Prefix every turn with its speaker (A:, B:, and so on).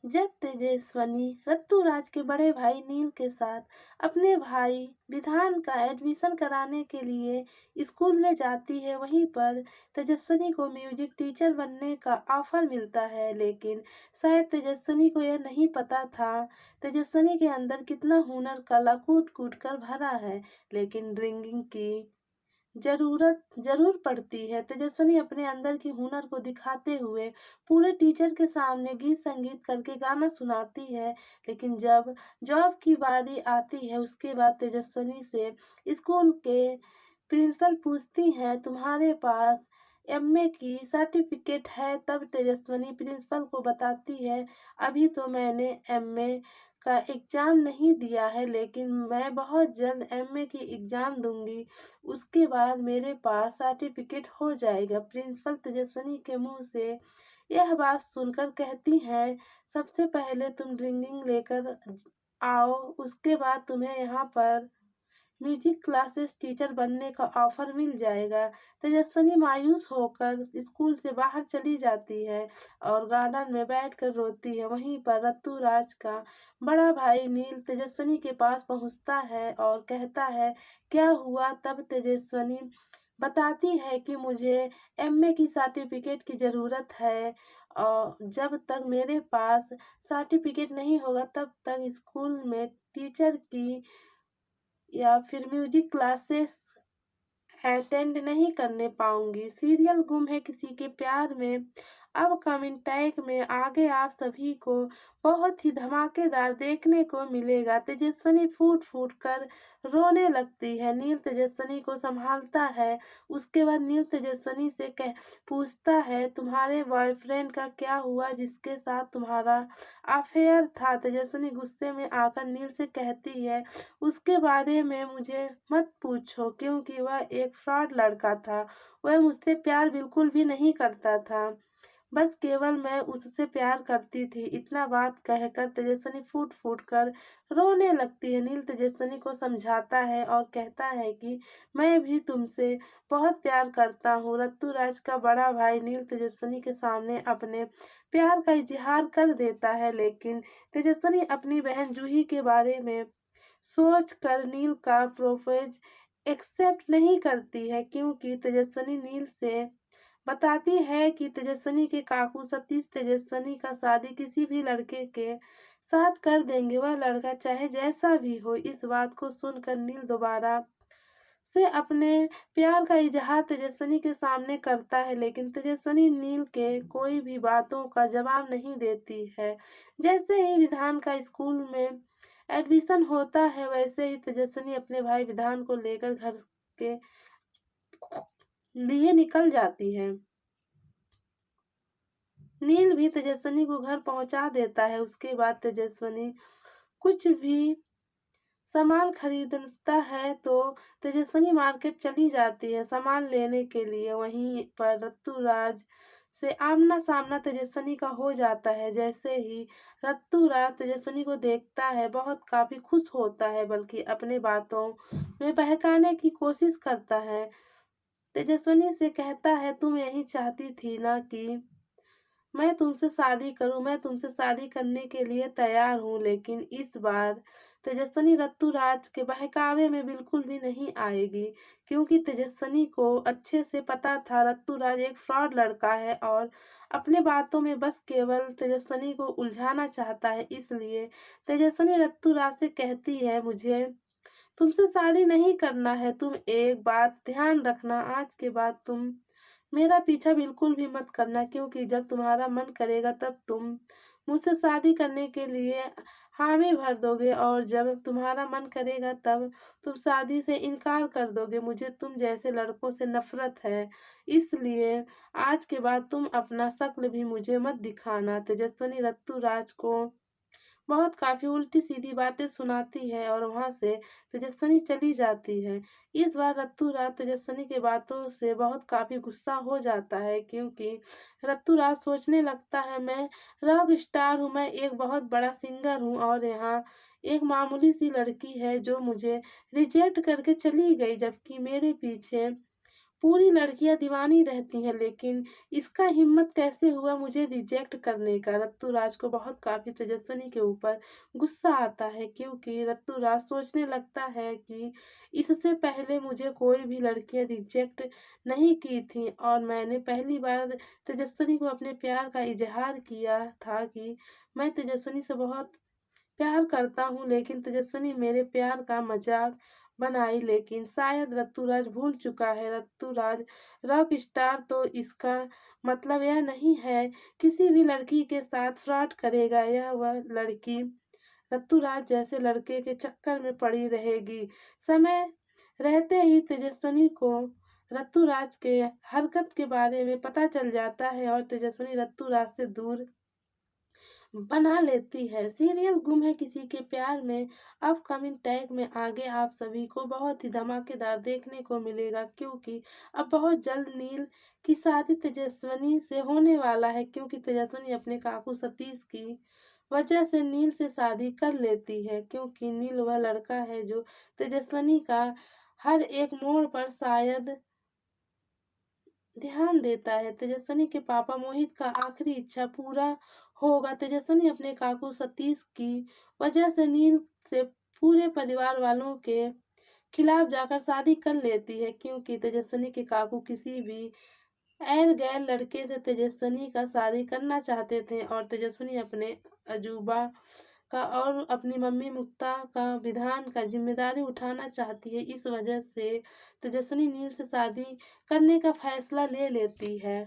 A: जब तेजस्विनी ऋतुराज के बड़े भाई नील के साथ अपने भाई विधान का एडमिशन कराने के लिए स्कूल में जाती है, वहीं पर तेजस्विनी को म्यूजिक टीचर बनने का ऑफर मिलता है। लेकिन शायद तेजस्विनी को यह नहीं पता था तेजस्विनी के अंदर कितना हुनर कला कूट कूट कर भरा है। लेकिन ड्रिंकिंग की ज़रूरत ज़रूर पड़ती है। तेजस्विनी अपने अंदर की हुनर को दिखाते हुए पूरे टीचर के सामने गीत संगीत करके गाना सुनाती है। लेकिन जब जॉब की बारी आती है, उसके बाद तेजस्विनी से स्कूल के प्रिंसिपल पूछती हैं, तुम्हारे पास एमए की सर्टिफिकेट है? तब तेजस्विनी प्रिंसिपल को बताती है, अभी तो मैंने एमए का एग्ज़ाम नहीं दिया है, लेकिन मैं बहुत जल्द एमए की एग्ज़ाम दूंगी, उसके बाद मेरे पास सर्टिफिकेट हो जाएगा। प्रिंसिपल तेजस्विनी के मुंह से यह बात सुनकर कहती हैं, सबसे पहले तुम ड्रिंकिंग लेकर आओ, उसके बाद तुम्हें यहाँ पर म्यूजिक क्लासेस टीचर बनने का ऑफर मिल जाएगा। तेजस्विनी मायूस होकर स्कूल से बाहर चली जाती है और गार्डन में बैठकर रोती है। वहीं पर ऋतुराज का बड़ा भाई नील तेजस्विनी के पास पहुंचता है और कहता है, क्या हुआ? तब तेजस्विनी बताती है कि मुझे एमए की सर्टिफिकेट की ज़रूरत है और जब तक मेरे पास सर्टिफिकेट नहीं होगा तब तक स्कूल में टीचर की या फिर म्यूजिक क्लासेस अटेंड नहीं करने पाऊंगी। सीरियल गुम है किसी के प्यार में अब कमिंग टैग में आगे आप सभी को बहुत ही धमाकेदार देखने को मिलेगा। तेजस्विनी फूट फूट कर रोने लगती है। नील तेजस्विनी को संभालता है। उसके बाद नील तेजस्विनी से पूछता है, तुम्हारे बॉयफ्रेंड का क्या हुआ जिसके साथ तुम्हारा अफेयर था? तेजस्विनी गुस्से में आकर नील से कहती है, उसके बारे में मुझे मत पूछो, क्योंकि वह एक फ्रॉड लड़का था। वह मुझसे प्यार बिल्कुल भी नहीं करता था, बस केवल मैं उससे प्यार करती थी। इतना बात कहकर तेजस्विनी फूट फूट कर रोने लगती है। नील तेजस्विनी को समझाता है और कहता है कि मैं भी तुमसे बहुत प्यार करता हूँ। ऋतुराज का बड़ा भाई नील तेजस्विनी के सामने अपने प्यार का इजहार कर देता है, लेकिन तेजस्विनी अपनी बहन जूही के बारे में सोच कर नील का प्रोपोज एक्सेप्ट नहीं करती है, क्योंकि तेजस्विनी नील से बताती है कि तेजस्विनी के काकू सतीश तेजस्विनी का शादी किसी भी लड़के के साथ कर देंगे, वह लड़का चाहे जैसा भी हो। इस बात को सुनकर नील दोबारा से अपने प्यार का इजहार तेजस्विनी के सामने करता है, लेकिन तेजस्विनी नील के कोई भी बातों का जवाब नहीं देती है। जैसे ही विधान का स्कूल में एडमिशन होता है, वैसे ही तेजस्विनी अपने भाई विधान को लेकर घर के लिए निकल जाती है। नील भी तेजस्विनी को घर पहुंचा देता है। उसके बाद तेजस्विनी कुछ भी सामान खरीदता है तो तेजस्विनी मार्केट चली जाती है सामान लेने के लिए। वहीं पर ऋतुराज से आमना सामना तेजस्विनी का हो जाता है। जैसे ही ऋतुराज तेजस्विनी को देखता है, बहुत काफी खुश होता है, बल्कि अपने बातों में बहकाने की कोशिश करता है। तेजस्विनी से कहता है, तुम यही चाहती थी ना कि मैं तुमसे शादी करूं? मैं तुमसे शादी करने के लिए तैयार हूं। लेकिन इस बार तेजस्विनी ऋतुराज के बहकावे में बिल्कुल भी नहीं आएगी, क्योंकि तेजस्विनी को अच्छे से पता था ऋतुराज एक फ्रॉड लड़का है और अपने बातों में बस केवल तेजस्विनी को उलझाना चाहता है। इसलिए तेजस्विनी ऋतुराज से कहती है, मुझे तुमसे शादी नहीं करना है। तुम एक बात ध्यान रखना, आज के बाद तुम मेरा पीछा बिल्कुल भी मत करना, क्योंकि जब तुम्हारा मन करेगा तब तुम मुझसे शादी करने के लिए हामी भर दोगे और जब तुम्हारा मन करेगा तब तुम शादी से इनकार कर दोगे। मुझे तुम जैसे लड़कों से नफरत है, इसलिए आज के बाद तुम अपना शक्ल भी मुझे मत दिखाना। तेजस्विनी ऋतुराज को बहुत काफ़ी उल्टी-सीधी बातें सुनाती है और वहाँ से तेजस्विनी चली जाती है। इस बार ऋतुराज तेजस्विनी की बातों से बहुत काफ़ी गुस्सा हो जाता है, क्योंकि ऋतुराज सोचने लगता है, मैं रॉक स्टार हूँ, मैं एक बहुत बड़ा सिंगर हूँ और यहाँ एक मामूली सी लड़की है जो मुझे रिजेक्ट करके चली गई, जबकि मेरे पीछे पूरी लड़कियां दीवानी रहती हैं, लेकिन इसका हिम्मत कैसे हुआ मुझे रिजेक्ट करने का। ऋतुराज को बहुत काफ़ी तेजस्विनी के ऊपर गुस्सा आता है, क्योंकि ऋतुराज सोचने लगता है कि इससे पहले मुझे कोई भी लड़कियां रिजेक्ट नहीं की थी और मैंने पहली बार तेजस्विनी को अपने प्यार का इजहार किया था कि मैं तेजस्विनी से बहुत प्यार करता हूँ, लेकिन तेजस्विनी मेरे प्यार का मजाक बनाई। लेकिन शायद ऋतुराज भूल चुका है, ऋतुराज रॉक स्टार तो इसका मतलब यह नहीं है किसी भी लड़की के साथ फ्रॉड करेगा। यह वह लड़की ऋतुराज जैसे लड़के के चक्कर में पड़ी रहेगी। समय रहते ही तेजस्विनी को ऋतुराज के हरकत के बारे में पता चल जाता है और तेजस्विनी ऋतुराज से दूर बना लेती है। सीरियल गुम है किसी के प्यार में अपकमिंग टैग में आगे आप सभी को बहुत ही धमाकेदार देखने को मिलेगा, क्योंकि अब बहुत जल्द नील की शादी तेजस्विनी से होने वाला है, क्योंकि तेजस्विनी अपने काकू सतीश की वजह से नील से शादी कर लेती है, क्योंकि नील वह लड़का है जो तेजस्विनी का हर एक मोड़ पर शायद ध्यान देता है। तेजस्विनी के पापा मोहित का आखिरी इच्छा पूरा होगा। तेजस्विनी अपने काकू सतीश की वजह से नील से पूरे परिवार वालों के खिलाफ जाकर शादी कर लेती है, क्योंकि तेजस्विनी के काकू किसी भी गैर लड़के से तेजस्विनी का शादी करना चाहते थे और तेजस्विनी अपने अजूबा का और अपनी मम्मी मुक्ता का विधान का जिम्मेदारी उठाना चाहती है। इस वजह से तेजस्विनी नील से शादी करने का फैसला ले लेती है।